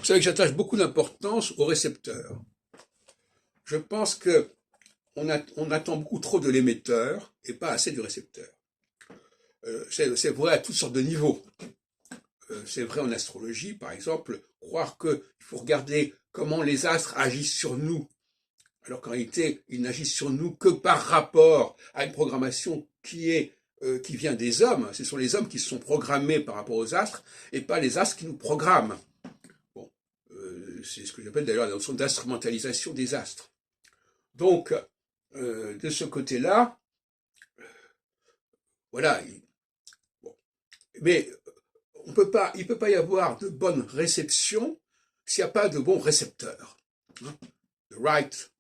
Vous savez que j'attache beaucoup d'importance aux récepteurs. Je pense que on attend beaucoup trop de l'émetteur et pas assez du récepteur. C'est vrai à toutes sortes de niveaux. C'est vrai en astrologie, par exemple, croire qu'il faut regarder comment les astres agissent sur nous, alors qu'en réalité, ils n'agissent sur nous que par rapport à une programmation qui vient des hommes. Ce sont les hommes qui se sont programmés par rapport aux astres et pas les astres qui nous programment. Bon, c'est ce que j'appelle d'ailleurs la notion d'instrumentalisation des astres. Donc, de ce côté-là, voilà. Bon. Mais il peut pas y avoir de bonne réception s'il n'y a pas de bons récepteurs. Hein? The right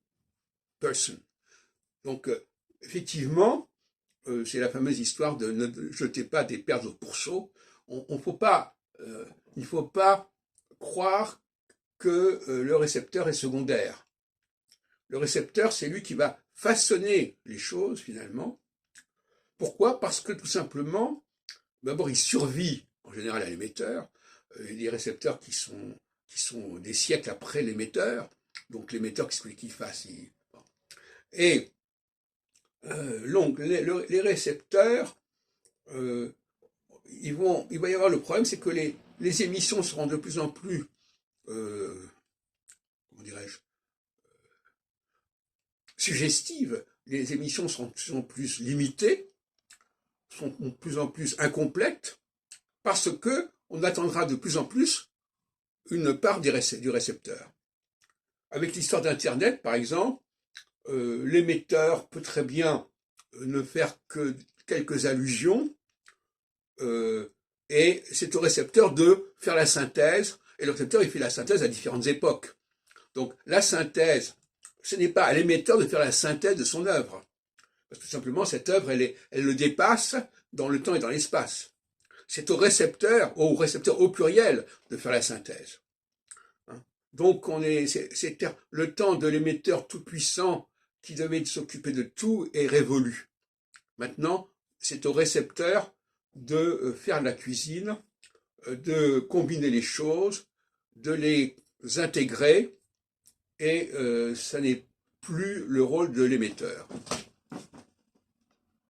person. Donc, effectivement, c'est la fameuse histoire de ne jetez pas des perles au pourceau. Il faut pas croire que le récepteur est secondaire. Le récepteur, c'est lui qui va façonner les choses, finalement. Pourquoi? Parce que, tout simplement, d'abord, il survit, en général, à l'émetteur. Il y a des récepteurs qui sont des siècles après l'émetteur. Donc, l'émetteur, qu'est-ce qu'il fasse? Et donc, les récepteurs, il va y avoir le problème, c'est que les émissions seront de plus en plus, comment dirais-je, suggestives. Les émissions seront de plus en plus limitées, sont de plus en plus incomplètes, parce que on attendra de plus en plus une part du récepteur. Avec l'histoire d'Internet, par exemple, l'émetteur peut très bien ne faire que quelques allusions, et c'est au récepteur de faire la synthèse, et le récepteur il fait la synthèse à différentes époques. Donc la synthèse, ce n'est pas à l'émetteur de faire la synthèse de son œuvre, parce que tout simplement cette œuvre elle le dépasse dans le temps et dans l'espace. C'est au récepteur au pluriel de faire la synthèse. Donc c'est le temps de l'émetteur tout-puissant qui devait s'occuper de tout est révolu. Maintenant, c'est au récepteur de faire la cuisine, de combiner les choses, de les intégrer, et ça n'est plus le rôle de l'émetteur.